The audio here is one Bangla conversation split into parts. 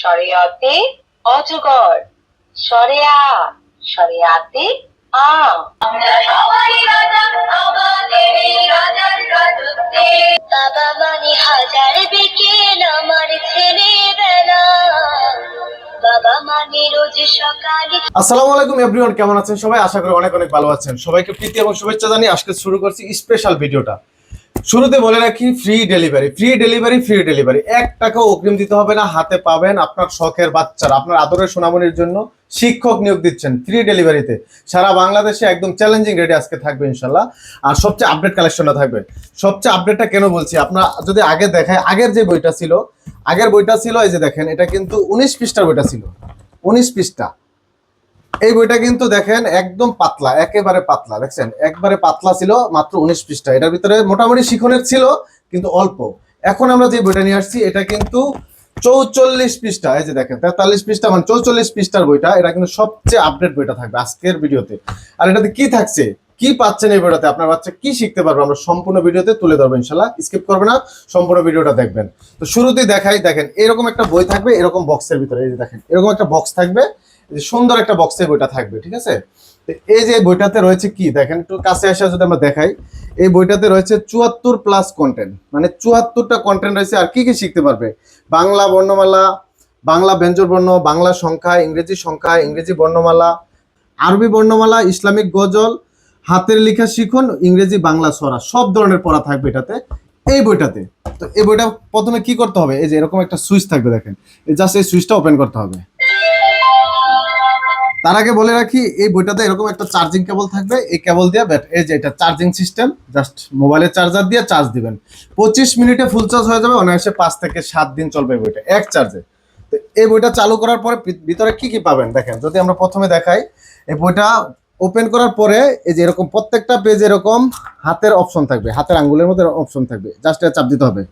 শরিয়তে অজগর, শরিয়া, শরিয়াতে আম। আমরা সবাই রাজা, আমাদের এই রাজার রাজত্বে। বাবা মানে হাজার বিকেল আমার ছেলেবেলা, বাবা মানে রোজ সকালে। আসসালামু আলাইকুম এভরিওয়ান, কেমন আছেন সবাই? আশা করি অনেক অনেক ভালো আছেন। সবাইকে প্রীতি এবং শুভেচ্ছা জানিয়ে আজকে শুরু করছি স্পেশাল ভিডিওটা। শুরুতে বলে রাখি, free delivery, free delivery, free delivery. 1 টাকাও অগ্রিম দিতে হবে না, হাতে পাবেন আপনার শখের বাচ্চারা, আপনার আদরের সোনামণির জন্য শিক্ষক নিয়োগ দিচ্ছেন ফ্রি ডেলিভারিতে। সারা বাংলাদেশে একদম চ্যালেঞ্জিং রেটে আজকে থাকবে ইনশাল্লাহ। আর সবচেয়ে আপডেট কালেকশনটা থাকবে। সবচেয়ে আপডেটটা কেন বলছি, আপনারা যদি আগে দেখায়, আগের যে বইটা ছিল, আগের বইটা ছিল এই যে দেখেন, এটা কিন্তু 19 পৃষ্ঠার বইটা ছিল, 19 পৃষ্ঠা। এই বইটা কিন্তু দেখেন একদম পাতলা, একেবারে পাতলা, দেখছেন একবারে পাতলা ছিল, মাত্র 19 পৃষ্ঠা। এটার ভিতরে মোটামুটি শিখনের ছিল কিন্তু অল্প। এখন আমরা যে বইটা নিয়ে আসছি এটা কিন্তু 44 পৃষ্ঠা, এই যে দেখেন 43 পৃষ্ঠা মানে 44 পৃষ্ঠার বইটা। এটা কিন্তু সবচেয়ে আপডেট বইটা থাকবে আজকের ভিডিওতে। আর এটাতে কি থাকছে, কি পাচ্ছেন এই বইটাতে, আপনার বাচ্চা কি শিখতে পারবে, আমরা সম্পূর্ণ ভিডিওতে তুলে ধরবো ইনশাল্লাহ। স্কিপ করবে না, সম্পূর্ণ ভিডিওটা দেখবেন। তো শুরুতেই দেখাই, দেখেন এরকম একটা বই থাকবে, এরকম বক্সের ভিতরে, এই যে দেখেন এরকম একটা বক্স থাকবে, সুন্দর একটা বক্সে বইটা থাকবে, ঠিক আছে? এই যে বইটাতে রয়েছে কি দেখেন, একটু কাছে আসা যদি আমরা দেখাই, এই বইটাতে রয়েছে 74+ কন্টেন্ট, মানে 74টা কন্টেন্ট রয়েছে। আর কি কি শিখতে পারবে, বাংলা বর্ণমালা, বাংলা ব্যঞ্জন বর্ণ, বাংলা সংখ্যা, ইংরেজি বর্ণমালা, আরবি বর্ণমালা, ইসলামিক গজল, হাতের লেখা শিখুন, ইংরেজি বাংলা ছড়া, সব ধরনের পড়া থাকবে এটাতে, এই বইটাতে। তো এই বইটা প্রথমে কি করতে হবে, এই যে এরকম একটা সুইচ থাকবে, দেখেন এই জাস্ট এই সুইচটা ওপেন করতে হবে। তার আগে বলে রাখি, এই বইটাতে এরকম একটা চার্জিং কেবল থাকবে, এই কেবল দিয়ে এই যে এটা চার্জিং সিস্টেম, জাস্ট মোবাইলের চার্জার দিয়ে চার্জ দিবেন, 25 মিনিটে ফুল চার্জ হয়ে যাবে। অনায়াসে 5 থেকে 7 দিন চলবে এই বইটা এক চার্জে। তো এই বইটা চালু করার পরে ভিতরে কি কি পাবেন দেখেন, যদি আমরা প্রথমে দেখাই, এই বইটা ওপেন করার পরে এই যে এরকম প্রত্যেকটা পেজ এরকম হাতের অপশন থাকবে, হাতের আঙ্গুলের মধ্যে অপশন থাকবে, জাস্ট এটা চাপ দিতে হবে।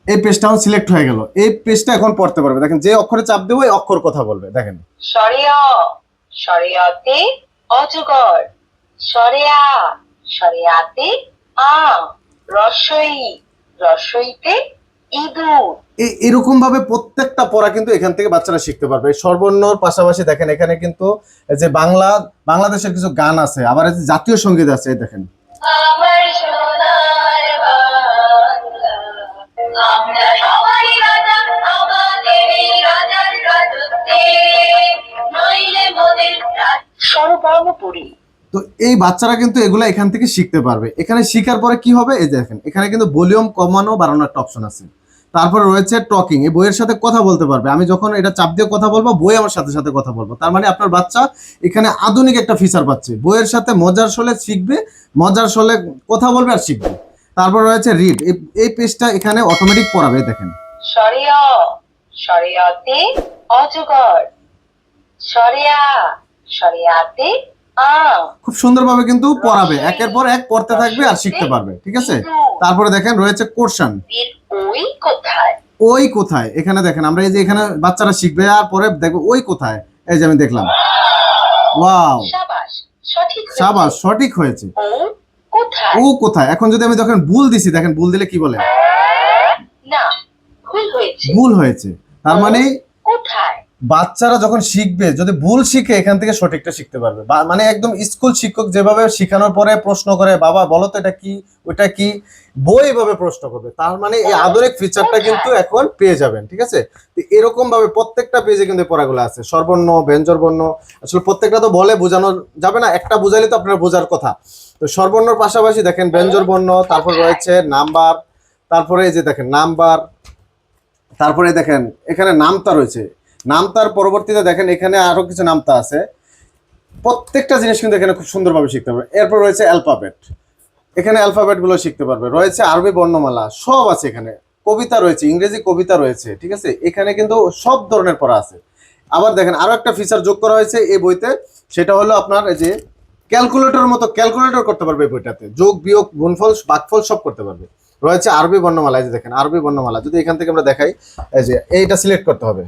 এই পেজটা সিলেক্ট হয়ে গেল, এই পেজটা এখন পড়তে পারবে। দেখেন যে অক্ষরে চাপ দেবো এই অক্ষর কথা বলবে, দেখেন শরিয়া, শরিয়তে অজগর, শরিয়া, শরিয়াতে আম, রসই, রসইতে ইঁদুর। এরকম ভাবে প্রত্যেকটা পড়া কিন্তু এখান থেকে বাচ্চারা শিখতে পারবে। স্বরবর্ণর পাশাপাশি দেখেন এখানে কিন্তু যে বাংলাদেশের কিছু গান আছে, আবার এই যে জাতীয় সঙ্গীত আছে, এই দেখেন আমার সোনার বাংলা, আমরা সবাই রাজা, আমাদের এই রাজার রাজত্বে, নইলে মোদের সর্বর্ণপুরী। তো এই বাচ্চারা কিন্তু এগুলা এখান থেকে শিখতে পারবে। এখানে শিখার পরে কি হবে, এই দেখেন এখানে কিন্তু ভলিউম কমানো বাড়ানোর একটা অপশন আছে। তারপরে রয়েছে টকিং, এই বইয়ের সাথে কথা বলতে পারবে। আমি যখন এটা চাপ দিয়ে কথা বলবো, বই আমার সাথে সাথে কথা বলবো। তার মানে আপনার বাচ্চা এখানে আধুনিক একটা ফিচার পাচ্ছে, বইয়ের সাথে মজার ছলে শিখবে, মজার ছলে কথা বলবে আর শিখবে। তারপর রয়েছে রিড, এই পেজটা এখানে অটোমেটিক পড়াবে, দেখেন শরিয়া, শরিয়তে অজগর, শরিয়া, শরিয়াতে আম। খুব সুন্দরভাবে কিন্তু পড়াবে, একের পর এক পড়তে থাকবে আর শিখতে পারবে, ঠিক আছে? তারপরে দেখেন রয়েছে কোশ্চেন, ওই কোথায়, ওই কোথায়, এখানে দেখেন আমরা এই যে এখানে বাচ্চারা শিখবে আর পরে দেখবে ওই কোথায়, এই যে আমি দেখলাম, ওয়াও শাবাশ, সঠিক হয়েছে। শাবাশ সঠিক হয়েছে। ও কোথায়, ও কোথায়, এখন যদি আমি দেখেন ভুল দিছি, দেখেন ভুল দিলে কি বলে, না ভুল হয়েছে, ভুল হয়েছে। তার মানে কোথায়, বাচ্চারা যখন শিখবে, যদি ভুল শিখে এখান থেকে সঠিকটা শিখতে পারবে। মানে একদম স্কুল শিক্ষক যেভাবে শেখানোর পরে প্রশ্ন করে, বাবা বলো তো এটা কি, ওটা কি, বই এভাবে প্রশ্ন করবে। তার মানে এই আধুনিক ফিচারটা কিন্তু এখন পেয়ে যাবেন, ঠিক আছে? তো এরকম ভাবে প্রত্যেকটা পেজে কিন্তু পড়াগুলো আছে, স্বরবর্ণ, ব্যঞ্জন বর্ণ। আসলে প্রত্যেকটা তো বলে বোঝানো যাবে না, একটা বুঝাইলে তো আপনার বোঝার কথা। তো স্বরবর্ণর পাশাপাশি দেখেন ব্যঞ্জন বর্ণ, তারপর রয়েছে নাম্বার, তারপরে এই যে দেখেন নাম্বার, তারপরে দেখেন এখানে নামতা রয়েছে, নামতার পরবর্তীতে দেখেন এখানে আরো কিছু নামতা আছে। প্রত্যেকটা জিনিস কিন্তু এখানে খুব সুন্দরভাবে শিখতে পারবে। এরপর রয়েছে অ্যালফাবেট, এখানে অ্যালফাবেট গুলো শিখতে পারবে। রয়েছে আরবি বর্ণমালা, সব আছে এখানে। কবিতা রয়েছে, ইংরেজি কবিতা রয়েছে, ঠিক আছে? এখানে কিন্তু সব ধরনের পড়া আছে। আবার দেখেন আরো একটা ফিচার যোগ করা হয়েছে এই বইতে, সেটা হলো আপনার এই যে ক্যালকুলেটর মতো ক্যালকুলেটর করতে পারবে এই বইটাতে, যোগ বিয়োগ গুণফল ভাগফল সব করতে পারবে। রয়েছে আরবি বর্ণমালা, এই যে দেখেন আরবি বর্ণমালা, যদি এখান থেকে আমরা দেখাই, এই যে এইটা সিলেক্ট করতে হবে,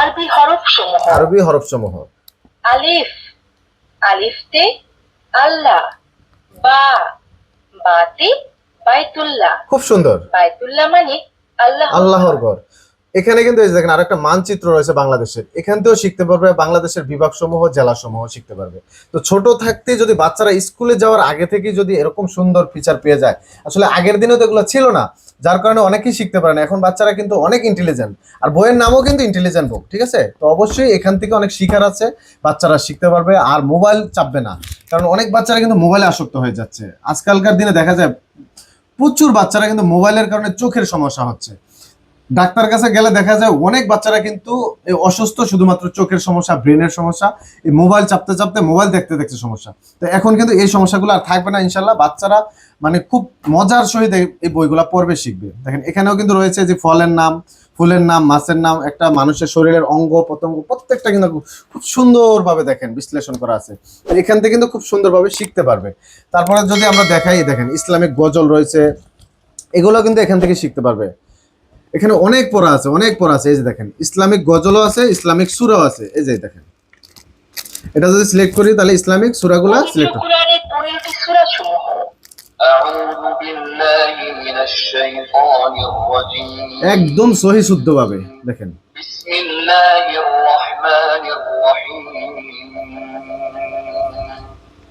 আরবি হরফ সমূহ, আরবি হরফ সমূহ, আলিফ, আলিফতে আল্লাহ, বা, বাতে বাইতুল্লাহ। খুব সুন্দর, বাইতুল্লাহ মানে আল্লাহ, আল্লাহর ঘর। এখানে কিন্তু এই যে দেখেন আরেকটা মানচিত্র রয়েছে বাংলাদেশের, এখান থেকেও শিখতে পারবে, বাংলাদেশের বিভাগ সমূহ জেলা সমূহ শিখতে পারবে। তো ছোট থাকতে যদি বাচ্চারা স্কুলে যাওয়ার আগে থেকে যদি এরকম সুন্দর ফিচার পেয়ে যায়, আসলে আগের দিনে তো এগুলো ছিল না, যার কারণে অনেকেই শিখতে পারে না। এখন বাচ্চারা কিন্তু অনেক ইন্টেলিজেন্ট, আর বইয়ের নামও কিন্তু ইন্টেলিজেন্ট বুক, ঠিক আছে? তো অবশ্যই এখান থেকে অনেক শিখার আছে, বাচ্চারা শিখতে পারবে আর মোবাইল চাপবে না, কারণ অনেক বাচ্চারা কিন্তু মোবাইলে আসক্ত হয়ে যাচ্ছে। আজকালকার দিনে দেখা যায় প্রচুর বাচ্চারা কিন্তু মোবাইলের কারণে চোখের সমস্যা হচ্ছে। ডাক্তার কাছে গেলে দেখা যায় অনেক বাচ্চারা কিন্তু এই অসুস্থ শুধুমাত্র চোখের সমস্যা, ব্রেনের সমস্যা, এই মোবাইল চাপতে চাপতে, মোবাইল দেখতে দেখতে সমস্যা। তো এখন কিন্তু এই সমস্যাগুলো আর থাকবে না ইনশাল্লাহ। বাচ্চারা মানে খুব মজার সহিত এই বইগুলা পড়বে, শিখবে। দেখেন এখানেও কিন্তু রয়েছে যে ফলের নাম, ফুলের নাম, মাছের নাম, একটা মানুষের শরীরের অঙ্গ প্রত্যঙ্গ প্রত্যেকটা কিন্তু খুব সুন্দরভাবে দেখেন বিশ্লেষণ করা আছে। তো এখান থেকে কিন্তু খুব সুন্দরভাবে শিখতে পারবে। তারপরে যদি আমরা দেখাই, দেখেন ইসলামিক গজল রয়েছে, এগুলো কিন্তু এখান থেকে শিখতে পারবে। এখানে অনেক পড়া আছে, অনেক পড়া আছে। এই যে দেখেন ইসলামিক গজলও আছে, ইসলামিক সূরাও আছে। এই যে দেখেন, এটা যদি সিলেক্ট করি তাহলে ইসলামিক সূরাগুলা পবিত্র সিলেক্ট হবে। কুরআনের 15টি সূরা সমূহ। আউযু বিল্লাহি মিনাশ শাইতানির রাজীম। একদম সহি শুদ্ধভাবে দেখেন। বিসমিল্লাহির রহমানির রহিম।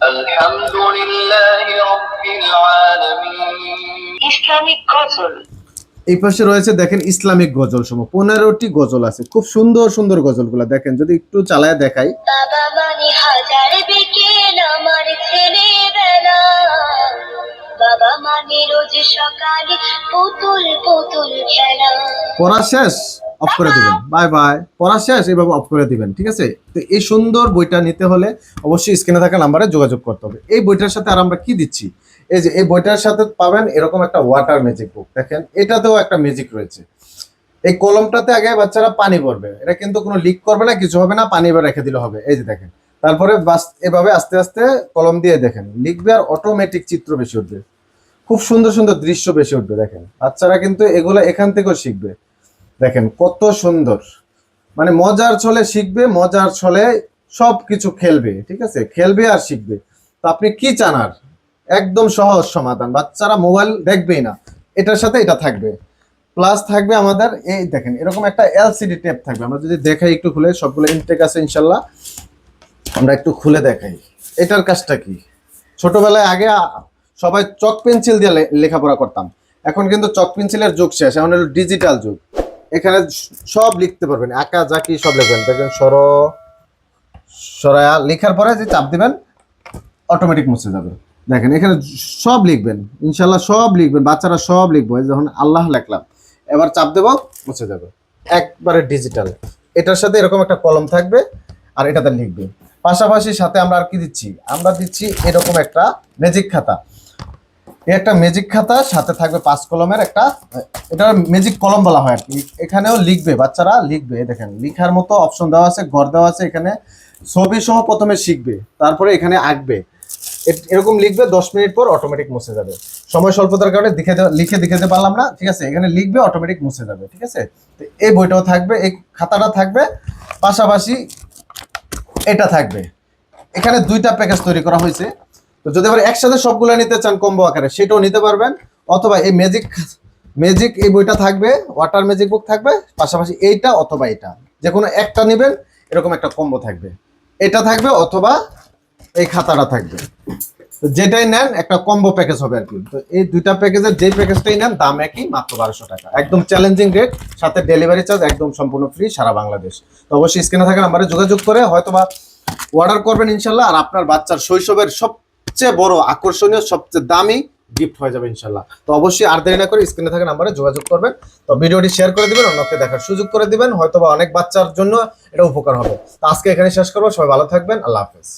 আলহামদুলিল্লাহি রাব্বিল আলামিন। ইসলামিক গজল। এই পাশে রয়েছে দেখেন ইসলামিক গজল সমূহ, 15টি গজল আছে, খুব সুন্দর সুন্দর গজলগুলা দেখেন। যদি একটু চালায় দেখাই, বাবা মানে হাজার বিকেল আমার ছেলেবেলা, বাবা মানে রোজ সকালে পুতুল পুতুল খেলা। পড়া শেষ অফ করে দিবেন, বাই বাই। পড়া শেষ এইভাবে অফ করে দিবেন, ঠিক আছে? তো এই সুন্দর বইটা নিতে হলে অবশ্যই স্ক্রিনে থাকা নাম্বারে যোগাযোগ করতে হবে। এই বইটার সাথে আর আমরা কি দিচ্ছি, এই যে এই বইটার সাথে পাবেন এরকম একটা ওয়াটার ম্যাজিক বুক। দেখেন এটাতেও একটা ম্যাজিক রয়েছে। এই কলমটাতে আগে বাচ্চারা পানি ভরবে, এটা কিন্তু কোনো লিক করবে না, কিছু হবে না, পানি এবার রেখে দিলে হবে। এই যে দেখেন, তারপরে বাস এভাবে আস্তে আস্তে কলম দিয়ে দেখেন লিখবে, আর অটোমেটিক চিত্র বেশি উঠবে, খুব সুন্দর সুন্দর দৃশ্য বেশি উঠবে। দেখেন বাচ্চারা কিন্তু এগুলো এখান থেকেও শিখবে। দেখেন কত সুন্দর, মানে মজার ছলে শিখবে, মজার ছলে সব কিছু খেলবে, ঠিক আছে? খেলবে আর শিখবে। তো আপনি কি চান আর? একদম সহজ সমাধান, বাচ্চারা মোবাইল দেখবেই না, এটার সাথে এটা থাকবে। প্লাস থাকবে আমাদের এই দেখেন এরকম একটা এলসিডি টেপ থাকবে। আমরা যদি দেখাই একটু খুলে, সবগুলো ইনটেক আছে ইনশাল্লাহ, আমরা একটু খুলে দেখাই। এটার কাজটা কি? ছোটবেলায় আগে সবাই চক পেন্সিল দিয়ে লেখাপড়া করতাম, এখন কিন্তু চক পেন্সিলের যুগ শেষ, এখন হলো ডিজিটাল যুগ। এখানে সব লিখতে পারবেন, আঁকা জাকি সব লিখবেন। দেখবেন সরায়া লেখার পরে যে চাপ দিবেন অটোমেটিক মুছে যাবে। দেখেন এখানে সব লিখবেন ইনশাল্লাহ, সব লিখবেন, বাচ্চারা সব লিখবো। এই যখন আল্লাহ লিখলাম, এবার চাপ দেবো মুছে যাবে, একবারে ডিজিটাল। এটার সাথে এরকম একটা কলম থাকবে আর এটাতে লিখবে। পাশাপাশি সাথে আমরা আর কি দিচ্ছি, আমরা দিচ্ছি এরকম একটা ম্যাজিক খাতা। এই একটা ম্যাজিক খাতা সাথে থাকবে 5 কলমের একটা, এটা ম্যাজিক কলম বলা হয় আর কি। এখানেও লিখবে, বাচ্চারা লিখবে। এই দেখেন লিখার মতো অপশন দেওয়া আছে, ঘর দেওয়া আছে, এখানে ছবি সহ প্রথমে শিখবে, তারপরে এখানে আঁকবে। এরকম লিখবে, 10 মিনিট পর অটোমেটিক মুছে যাবে। সময় স্বল্পতার কারণে লিখে দেখাতে পারলাম না, ঠিক আছে? এখানে লিখবে, অটোমেটিক মুছে যাবে, ঠিক আছে? তো এই বইটাও থাকবে, এই খাতাটা থাকবে, পাশাপাশি এটা থাকবে। এখানে 2টা প্যাকেজ তৈরি করা হয়েছে। তো যদি আবার একসাথে সবগুলো নিতে চান কম্বো আকারে, সেটাও নিতে পারবেন। অথবা এই ম্যাজিক এই বইটা থাকবে, ওয়াটার ম্যাজিক বুক থাকবে, পাশাপাশি এইটা অথবা এটা, যে কোনো একটা নেবেন, এরকম একটা কম্বো থাকবে। এটা থাকবে অথবা এই খাতাটা থাকবে, তো যেটাই নেন একটা কম্বো প্যাকেজ হবে আর কি। তো এই 2টা প্যাকেজের যেই প্যাকেজটাই নেন দাম একই, মাত্র 1200 টাকা, একদম চ্যালেঞ্জিং রেট, সাথে ডেলিভারি চার্জ একদম সম্পূর্ণ ফ্রি সারা বাংলাদেশ। তো অবশ্যই স্ক্রিনে থাকা নাম্বারে যোগাযোগ করে হয়তোবা অর্ডার করবেন ইনশাল্লাহ, আর আপনার বাচ্চার শৈশবের সবচেয়ে বড় আকর্ষণীয় সবচেয়ে দামি গিফট হয়ে যাবে ইনশাল্লাহ। তো অবশ্যই আর দেরি না করে স্ক্রিনে থাকা নাম্বারে যোগাযোগ করবেন। তো ভিডিওটি শেয়ার করে দিবেন, অন্যকে দেখার সুযোগ করে দিবেন, হয়তোবা অনেক বাচ্চার জন্য এটা উপকার হবে। তো আজকে এখানে শেষ করবো, সবাই ভালো থাকবেন, আল্লাহ হাফেজ।